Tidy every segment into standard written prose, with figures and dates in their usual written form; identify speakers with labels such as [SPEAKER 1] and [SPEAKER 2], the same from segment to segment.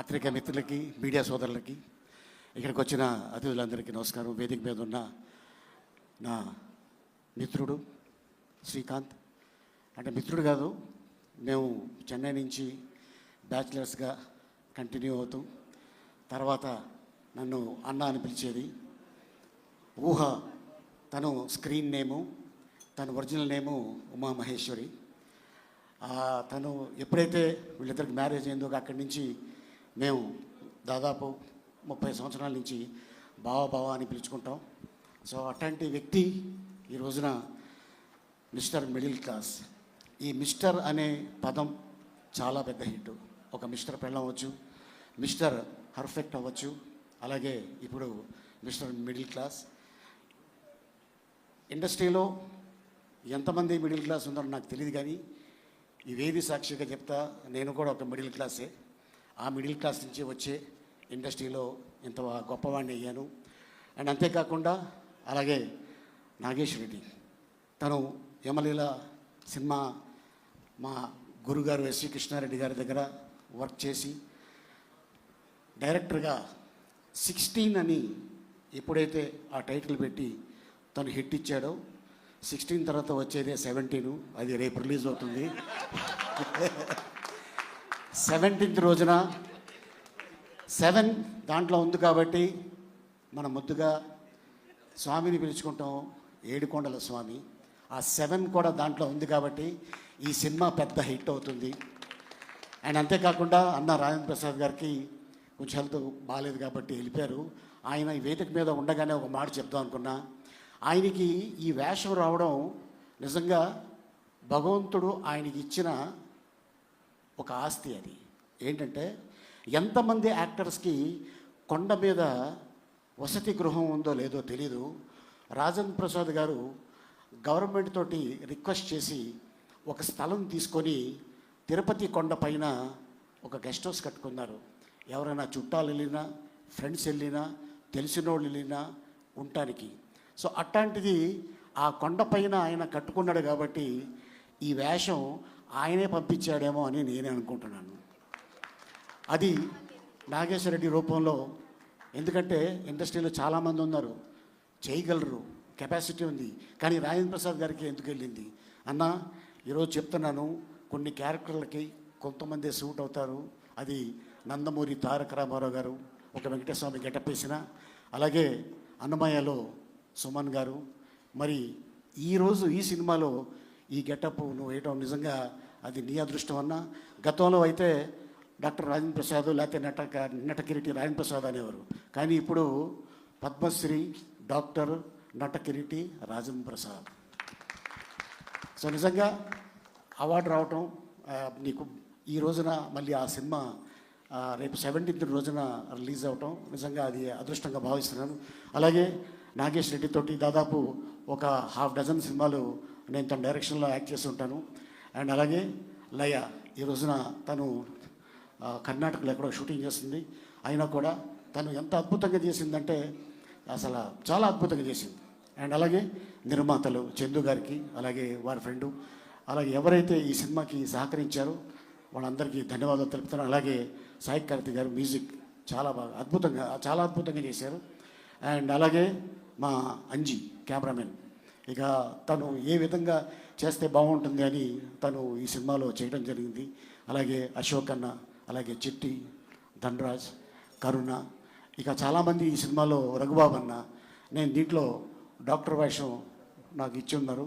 [SPEAKER 1] పాత్రిక మిత్రులకి, మీడియా సోదరులకి, ఇక్కడికి వచ్చిన అతిథులందరికీ నమస్కారం. వేదిక మీద ఉన్న నా మిత్రుడు శ్రీకాంత్, అంటే మిత్రుడు కాదు, మేము చెన్నై నుంచి బ్యాచిలర్స్గా కంటిన్యూ అవుతూ తర్వాత నన్ను అన్న అని పిలిచేది. ఊహ తను స్క్రీన్ నేము, తను ఒరిజినల్ నేము ఉమా మహేశ్వరి. తను ఎప్పుడైతే వీళ్ళిద్దరికి మ్యారేజ్ అయిందో అక్కడి నుంచి మేము దాదాపు 30 సంవత్సరాల నుంచి బావ అని పిలుచుకుంటాం. సో అట్లాంటి వ్యక్తి ఈ రోజున మిస్టర్ మిడిల్ క్లాస్. ఈ మిస్టర్ అనే పదం చాలా పెద్ద హిట్. ఒక మిస్టర్ పెళ్ళం అవ్వచ్చు, మిస్టర్ పర్ఫెక్ట్ అవ్వచ్చు, అలాగే ఇప్పుడు మిస్టర్ మిడిల్ క్లాస్. ఇండస్ట్రీలో ఎంతమంది మిడిల్ క్లాస్ ఉందో నాకు తెలియదు, కానీ ఈ వేది సాక్షిగా చెప్తా, నేను కూడా ఒక మిడిల్ క్లాసే. ఆ మిడిల్ క్లాస్ నుంచి వచ్చే ఇండస్ట్రీలో ఇంత గొప్పవాడిని అయ్యాను. అండ్ అంతేకాకుండా అలాగే నాగేష్ రెడ్డి, తను యమలీల సినిమా మా గురుగారు ఎస్వి కృష్ణారెడ్డి గారి దగ్గర వర్క్ చేసి డైరెక్టర్గా 16 అని ఎప్పుడైతే ఆ టైటిల్ పెట్టి తను హిట్ ఇచ్చాడో, 16 తర్వాత వచ్చేదే 17. అది రేపు రిలీజ్ అవుతుంది. 17th రోజున 7 దాంట్లో ఉంది కాబట్టి మనం ముద్దుగా స్వామిని పిలుచుకుంటాం, ఏడుకొండల స్వామి. ఆ 7 కూడా దాంట్లో ఉంది కాబట్టి ఈ సినిమా పెద్ద హిట్ అవుతుంది. అండ్ అంతేకాకుండా అన్న రాజేంద్ర ప్రసాద్ గారికి కొంచెం హెల్త్ బాగాలేదు కాబట్టి వెళ్ళిపోయారు. ఆయన ఈ వేదిక మీద ఉండగానే ఒక మాట చెప్దాం అనుకున్నా. ఆయనకి ఈ వేషం రావడం నిజంగా భగవంతుడు ఆయనకి ఇచ్చిన ఒక ఆస్తి. అది ఏంటంటే, ఎంతమంది యాక్టర్స్కి కొండ మీద వసతి గృహం ఉందో లేదో తెలీదు. రాజేంద్ర ప్రసాద్ గారు గవర్నమెంట్ తోటి రిక్వెస్ట్ చేసి ఒక స్థలం తీసుకొని తిరుపతి కొండ పైన ఒక గెస్ట్ హౌస్ కట్టుకున్నారు. ఎవరైనా చుట్టాలు వెళ్ళినా, ఫ్రెండ్స్ వెళ్ళినా, తెలిసిన వాళ్ళు వెళ్ళినా ఉండటానికి. సో అట్లాంటిది ఆ కొండపైన ఆయన కట్టుకున్నాడు కాబట్టి ఈ వేషం ఆయనే పంపించాడేమో అని నేనే అనుకుంటున్నాను. అది నాగేశ్వర రెడ్డి రూపంలో. ఎందుకంటే ఇండస్ట్రీలో చాలామంది ఉన్నారు, చేయగలరు, కెపాసిటీ ఉంది, కానీ రాజేంద్ర ప్రసాద్ గారికి ఎందుకు వెళ్ళింది అన్న? ఈరోజు చెప్తున్నాను, కొన్ని క్యారెక్టర్లకి కొంతమంది సూట్ అవుతారు. అది నందమూరి తారక రామారావు గారు ఒక వెంకటేశ్వర గెటప్ వేసిన, అలాగే అన్నమయ్యలో సుమన్ గారు. మరి ఈరోజు ఈ సినిమాలో ఈ గెటప్ నువ్వు వేయటం నిజంగా అది నీ అదృష్టం అన్న. గతంలో అయితే డాక్టర్ రాజేంద్ర ప్రసాద్ లేకపోతే నటకిరీటి రాజేంద్ర ప్రసాద్ అనేవారు, కానీ ఇప్పుడు పద్మశ్రీ డాక్టర్ నటకిరీటి రాజేంద్ర ప్రసాద్. సో నిజంగా అవార్డు రావటం నీకు ఈ రోజున మళ్ళీ ఆ సినిమా రేపు 17th రోజున రిలీజ్ అవటం నిజంగా అది అదృష్టంగా భావిస్తున్నాను. అలాగే నాగేష్ రెడ్డి తోటి దాదాపు ఒక 6 సినిమాలు నేను తన డైరెక్షన్లో యాక్ట్ చేసి ఉంటాను. అండ్ అలాగే లయ ఈ రోజున తను కర్ణాటకలో ఎక్కడో షూటింగ్ చేస్తుంది. అయినా కూడా తను ఎంత అద్భుతంగా చేసిందంటే అసలు చాలా అద్భుతంగా చేసింది. అండ్ అలాగే నిర్మాతలు చందు గారికి, అలాగే వారి ఫ్రెండు, అలాగే ఎవరైతే ఈ సినిమాకి సహకరించారో వాళ్ళందరికీ ధన్యవాదాలు తెలుపుతాను. అలాగే సాయి కార్తిక్ గారు మ్యూజిక్ చాలా బాగా చాలా అద్భుతంగా చేశారు. అండ్ అలాగే మా అంజీ కెమెరామెన్, ఇక తను ఏ విధంగా చేస్తే బాగుంటుంది అని తను ఈ సినిమాలో చేయడం జరిగింది. అలాగే అశోక్ అన్న, అలాగే చిట్టి, ధనరాజ్, కరుణ, ఇక చాలామంది ఈ సినిమాలో, రఘుబాబు అన్న. నేను దీంట్లో డాక్టర్ వేషం నాకు ఇచ్చి ఉన్నారు.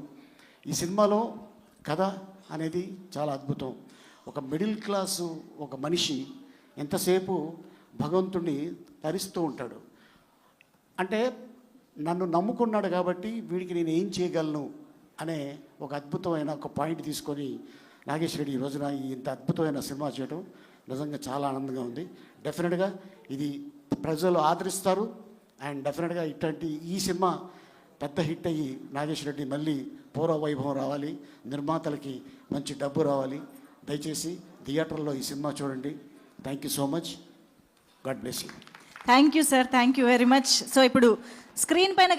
[SPEAKER 1] ఈ సినిమాలో కథ అనేది చాలా అద్భుతం. ఒక మిడిల్ క్లాసు ఒక మనిషి ఎంతసేపు భగవంతుడిని తరిస్తూ ఉంటాడు. అంటే నన్ను నమ్ముకున్నాడు కాబట్టి వీడికి నేను ఏం చేయగలను అనే ఒక అద్భుతమైన ఒక పాయింట్ తీసుకొని నాగేష్ రెడ్డి ఈ రోజున ఇంత అద్భుతమైన సినిమా చేయడం నిజంగా చాలా ఆనందంగా ఉంది. డెఫినెట్గా ఇది ప్రజలు ఆదరిస్తారు. అండ్ డెఫినెట్గా ఇట్లాంటి ఈ సినిమా పెద్ద హిట్ అయ్యి నాగేష్ రెడ్డి మళ్ళీ పూర్వ వైభవం రావాలి, నిర్మాతలకి మంచి డబ్బు రావాలి. దయచేసి థియేటర్లో ఈ సినిమా చూడండి. Thank you so much. God bless you.
[SPEAKER 2] Thank you sir, thank you very much. So ఇప్పుడు స్క్రీన్ పైన